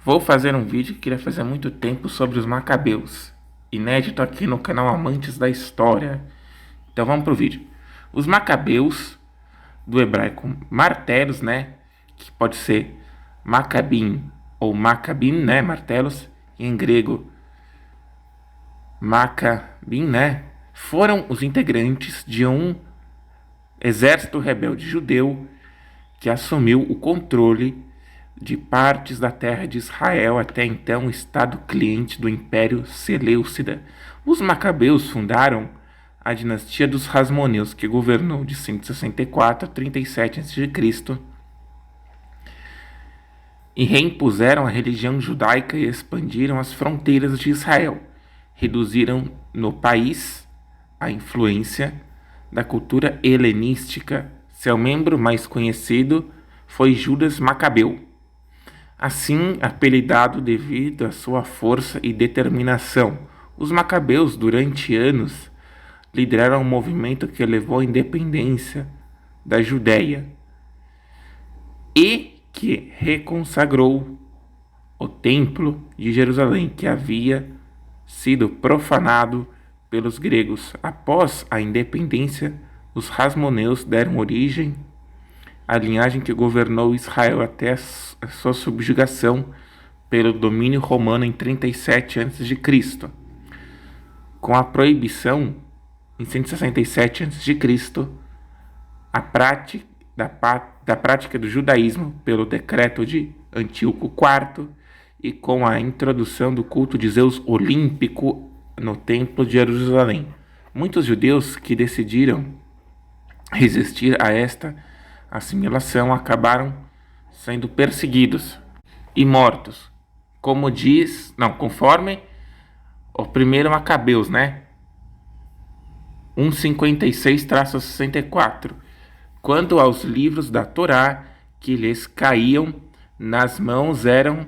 Vou fazer um vídeo que queria fazer há muito tempo sobre os Macabeus, inédito aqui no canal Amantes da História. Então vamos pro vídeo. Os Macabeus, do hebraico martelos, né, que pode ser Macabim ou Macabim, né, martelos, e em grego Macabim, né, foram os integrantes de um exército rebelde judeu que assumiu o controle de partes da terra de Israel, até então estado cliente do Império Seleucida. Os Macabeus fundaram a dinastia dos Hasmoneus, que governou de 164 a 37 a.C., e reimpuseram a religião judaica e expandiram as fronteiras de Israel. Reduziram no país a influência da cultura helenística. Seu membro mais conhecido foi Judas Macabeu, assim apelidado devido à sua força e determinação. Os Macabeus, durante anos, lideraram um movimento que levou à independência da Judéia e que reconsagrou o Templo de Jerusalém, que havia sido profanado pelos gregos. Após a independência, os Hasmoneus deram origem à linhagem que governou Israel até a sua subjugação pelo domínio romano em 37 a.C. Com a proibição, em 167 a.C., da prática do judaísmo pelo decreto de Antíoco IV e com a introdução do culto de Zeus olímpico no Templo de Jerusalém. Muitos judeus que decidiram resistir a esta assimilação acabaram sendo perseguidos e mortos, conforme o primeiro Macabeus, né? 156-64. Quanto aos livros da Torá que lhes caíam nas mãos, eram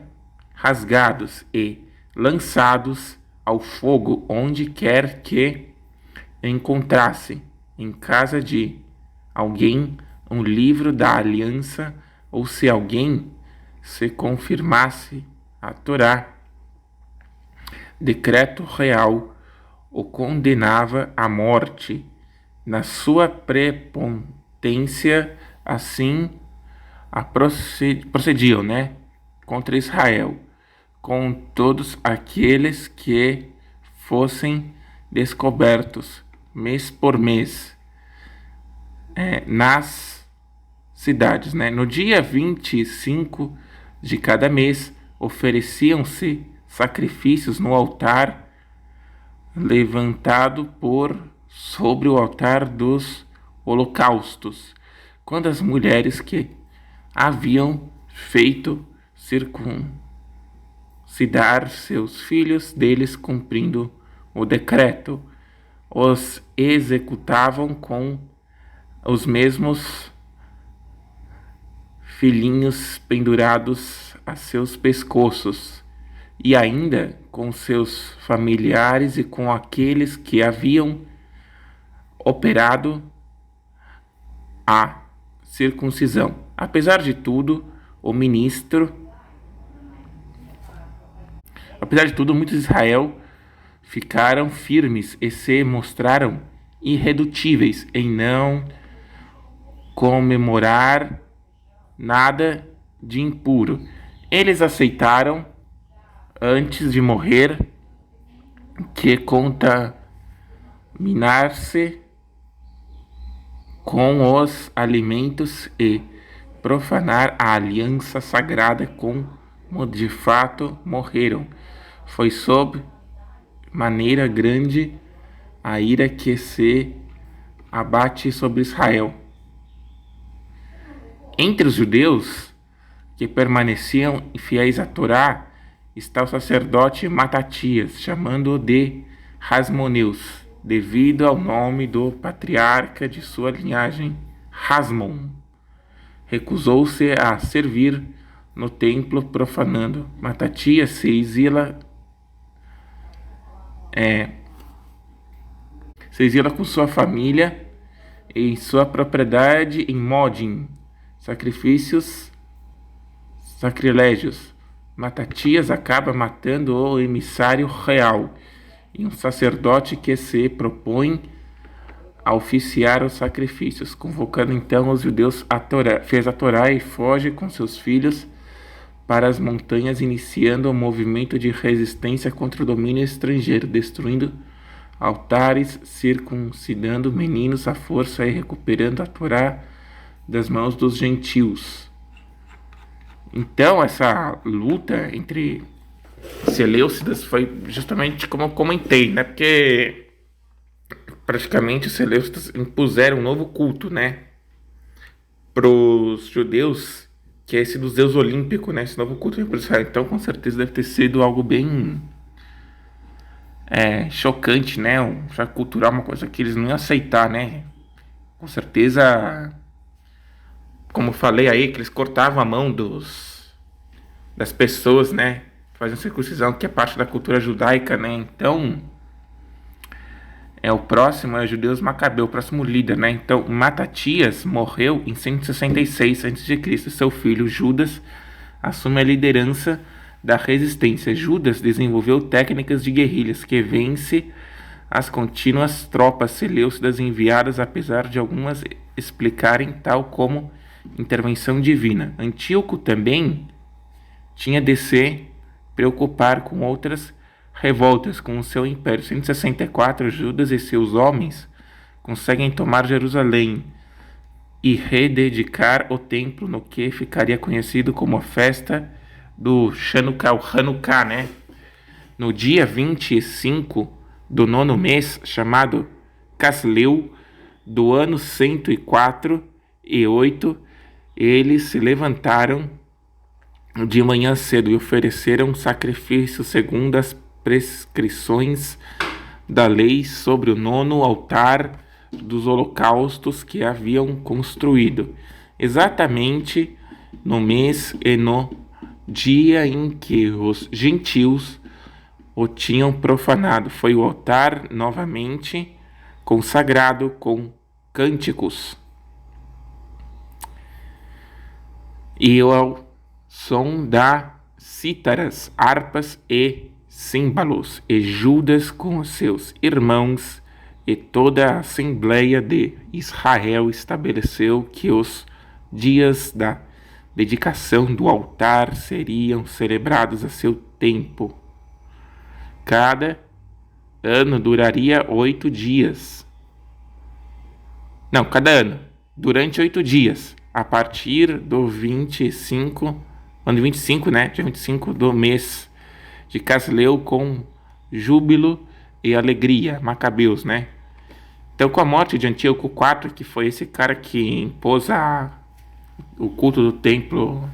rasgados e lançados ao fogo onde quer que encontrasse em casa de alguém um livro da aliança, ou se alguém se confirmasse a Torá, decreto real o condenava à morte. Na sua prepotência, assim procediam, né, contra Israel, com todos aqueles que fossem descobertos mês por mês nas cidades, né? No dia 25 de cada mês ofereciam-se sacrifícios no altar levantado sobre o altar dos holocaustos, quando as mulheres que haviam feito circuncidar seus filhos deles, cumprindo o decreto, os executavam com os mesmos filhinhos pendurados a seus pescoços, e ainda com seus familiares e com aqueles que haviam operado a circuncisão. Apesar de tudo, muitos de Israel ficaram firmes e se mostraram irredutíveis em não comemorar nada de impuro. Eles aceitaram, antes de morrer, que contaminar-se com os alimentos e profanar a aliança sagrada como de fato morreram. Foi sob maneira grande a ira que se abate sobre Israel. Entre os judeus que permaneciam fiéis à Torá está o sacerdote Matatias, chamando-o de Hasmoneus, devido ao nome do patriarca de sua linhagem, Hasmon. Recusou-se a servir no templo, profanando. Matatias se exila com sua família e sua propriedade em Modin, sacrilégios Matatias acaba matando o emissário real e um sacerdote que se propõe a oficiar os sacrifícios. Convocando então os judeus a Torá, fez a Torá e foge com seus filhos para as montanhas, iniciando um movimento de resistência contra o domínio estrangeiro, destruindo altares, circuncidando meninos à força e recuperando a Torá das mãos dos gentios. Então, essa luta entre Seleucidas foi justamente como eu comentei, né? Porque praticamente os Seleucidas impuseram um novo culto, né? Para os judeus, que é esse do Zeus Olímpico, né? Esse novo culto para Israel. Então, com certeza deve ter sido algo bem chocante, né? Já cultural, uma coisa que eles não iam aceitar, né? Com certeza, como eu falei aí, que eles cortavam a mão das pessoas, né? Faziam circuncisão, que é parte da cultura judaica, né? Então, o próximo é o judeus Macabeu, o próximo líder, né? Então, Matatias morreu em 166 a.C. Seu filho Judas assume a liderança da resistência. Judas desenvolveu técnicas de guerrilhas que vence as contínuas tropas seleucidas enviadas, apesar de algumas explicarem tal como intervenção divina. Antíoco também tinha de se preocupar com outras revoltas com o seu império. Em 164, Judas e seus homens conseguem tomar Jerusalém e rededicar o templo, no que ficaria conhecido como a festa do Hanukkah, né? No dia 25 do 9º mês, chamado Casleu, do ano 104 e 8, eles se levantaram de manhã cedo e ofereceram sacrifício segundo as prescrições da lei sobre o 9º altar dos holocaustos que haviam construído, exatamente no mês e no dia em que os gentios o tinham profanado. Foi o altar novamente consagrado com cânticos e ao som da cítaras, harpas e símbolos, e Judas com os seus irmãos e toda a Assembleia de Israel estabeleceu que os dias da dedicação do altar seriam celebrados a seu tempo. Cada ano duraria 8 dias. Não, cada ano, durante 8 dias, a partir do 25, ano 25, né? Dia 25 do mês de Casleu, com júbilo e alegria, Macabeus, né? Então, com a morte de Antíoco IV, que foi esse cara que impôs o culto do templo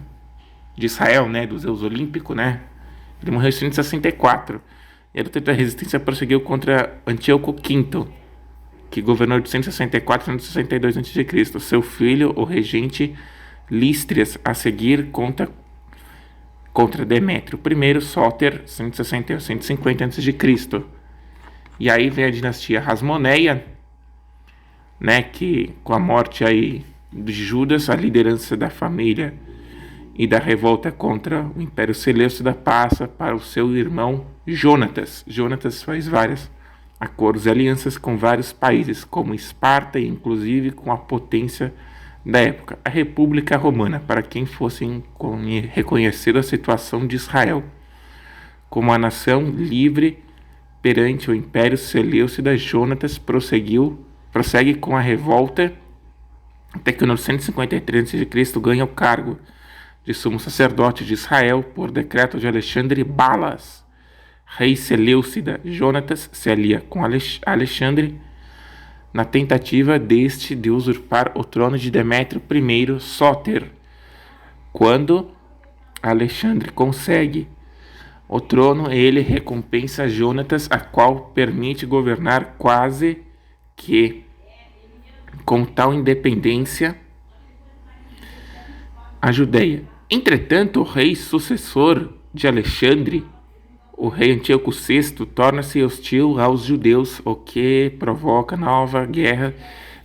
de Israel, né, do Zeus Olímpico, né? Ele morreu em 164. E a luta da resistência prosseguiu contra Antíoco V, que governou de 164 a 162 a.C. Seu filho, o regente Lístrias, a seguir contra Demétrio I, Sóter, 161 a 150 a.C. E aí vem a dinastia Hasmoneia, né, que com a morte aí de Judas, a liderança da família e da revolta contra o Império Seleucida passa para o seu irmão Jonatas. Jonatas faz vários acordos e alianças com vários países, como Esparta e inclusive com a potência da época, a República Romana, para quem fosse reconhecer a situação de Israel como a nação livre perante o Império Seleucida. Jonatas prossegue com a revolta até que no 153 a.C. ganha o cargo de sumo sacerdote de Israel por decreto de Alexandre Balas, rei Seleucida. Jonatas se alia com Alexandre na tentativa deste de usurpar o trono de Demétrio I, Sóter. Quando Alexandre consegue o trono, ele recompensa Jonatas, a qual permite governar quase que com tal independência a Judéia. Entretanto, o rei sucessor de Alexandre, o rei Antíoco VI, torna-se hostil aos judeus, o que provoca nova guerra,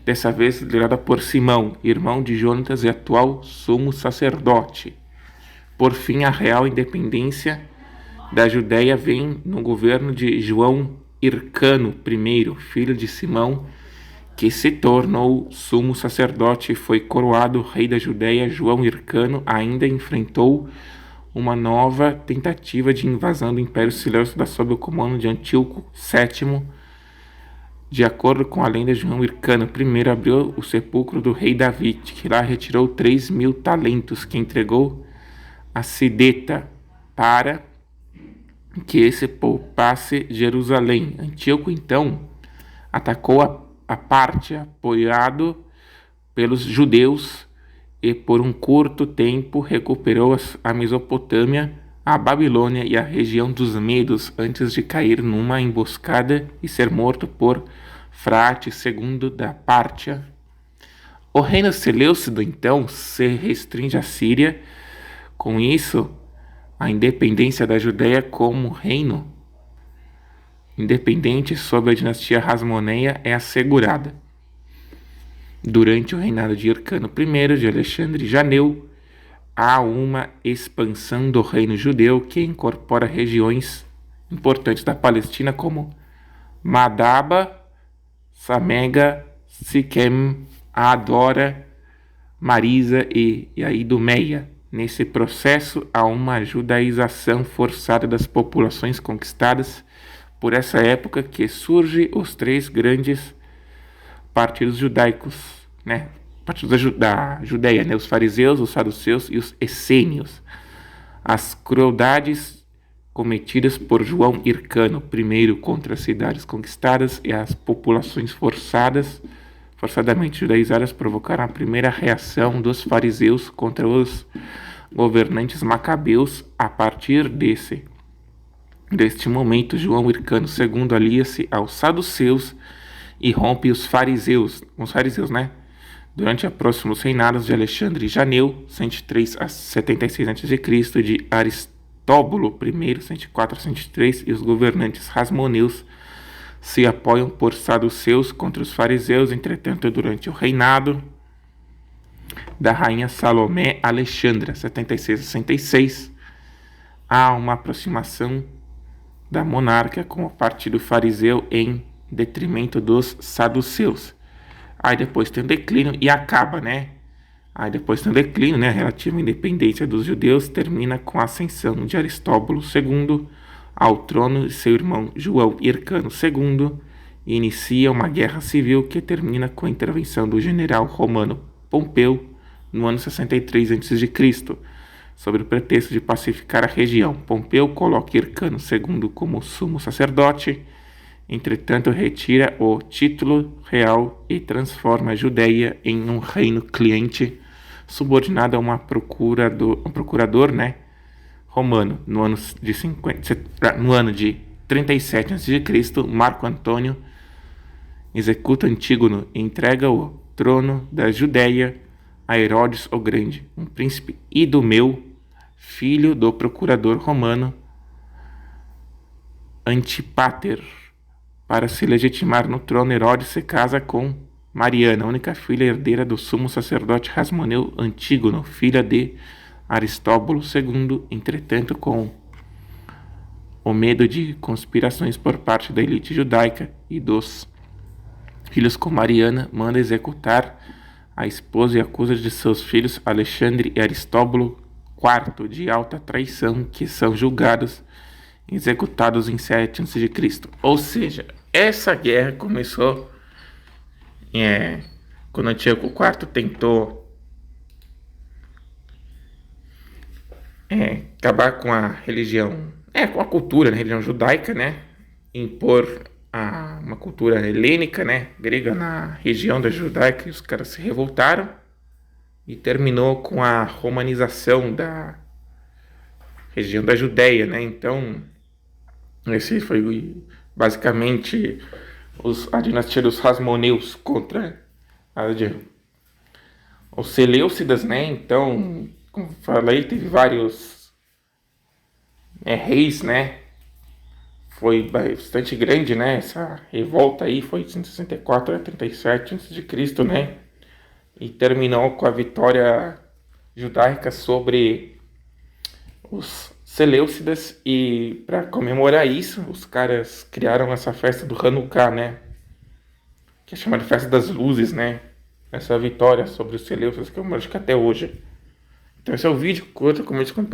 dessa vez liderada por Simão, irmão de Jonatas e atual sumo sacerdote. Por fim, a real independência da Judéia vem no governo de João Hircano I, filho de Simão, que se tornou sumo sacerdote e foi coroado rei da Judéia. João Hircano ainda enfrentou uma nova tentativa de invasão do Império Seleucida sob o comando de Antíoco VII. De acordo com a lenda, João Hircano I abriu o sepulcro do rei Davi, que lá retirou 3.000 talentos, que entregou a Sideta para que esse poupasse Jerusalém. Antíoco então atacou a parte apoiado pelos judeus e por um curto tempo recuperou a Mesopotâmia, a Babilônia e a região dos Medos antes de cair numa emboscada e ser morto por Frate II da Pártia. O reino seleucido então se restringe à Síria. Com isso, a independência da Judéia como reino independente sob a dinastia Hasmoneia é assegurada. Durante o reinado de Hircano I, de Alexandre Janeu, há uma expansão do reino judeu que incorpora regiões importantes da Palestina como Madaba, Samega, Siquém, Adora, Marisa e Idumeia. Nesse processo, há uma judaização forçada das populações conquistadas por essa época que surge os três grandes partidos judaicos, né? Partidos da Judéia, né? Os fariseus, os saduceus e os essênios. As crueldades cometidas por João Hircano I contra as cidades conquistadas e as populações forçadamente judaizadas provocaram a primeira reação dos fariseus contra os governantes macabeus. A partir deste momento, João Hircano II alia-se aos saduceus e rompe os fariseus, né? Durante os próximos reinados de Alexandre Janeu, 103 a 76 a.C., de Aristóbulo I, 104 a 103, e os governantes rasmoneus se apoiam por saduceus contra os fariseus. Entretanto, durante o reinado da rainha Salomé Alexandra, 76 a 66, há uma aproximação da monarca com o partido fariseu em detrimento dos saduceus. Aí depois tem um declínio e acaba, né? Aí depois tem um declínio, né? A relativa independência dos judeus termina com a ascensão de Aristóbulo II ao trono de seu irmão João Hircano II e inicia uma guerra civil que termina com a intervenção do general romano Pompeu no ano 63 a.C., sob o pretexto de pacificar a região. Pompeu coloca Hircano II como sumo sacerdote, entretanto retira o título real e transforma a Judéia em um reino cliente subordinado a um procurador, né, romano. No ano de 37 a.C., Marco Antônio executa Antígono e entrega o trono da Judéia a Herodes o Grande, um príncipe idumeu, filho do procurador romano Antipater. Para se legitimar no trono, Herodes se casa com Mariana, única filha herdeira do sumo sacerdote Rasmoneu Antígono, filha de Aristóbulo II. Entretanto, com o medo de conspirações por parte da elite judaica e dos filhos com Mariana, manda executar a esposa e acusa de seus filhos Alexandre e Aristóbulo IV de alta traição, que são julgados e executados em 7 a.C. Ou seja, essa guerra começou quando Antíoco IV tentou acabar com a religião, com a cultura, né, religião judaica, né, impor uma cultura helênica, né, grega na região da Judaica, e os caras se revoltaram e terminou com a romanização da região da Judéia, né? Então, esse foi basicamente a dinastia dos Hasmoneus contra os Seleucidas, né? Então, como falei, teve vários reis, né? Foi bastante grande, né? Essa revolta aí foi de 164 a 37 a.C., né? E terminou com a vitória judaica sobre os Seleucidas, e para comemorar isso, os caras criaram essa festa do Hanukkah, né? Que é chamada Festa das Luzes, né? Essa vitória sobre os Seleucidas, que eu acho que até hoje. Então esse é o vídeo, outro como eles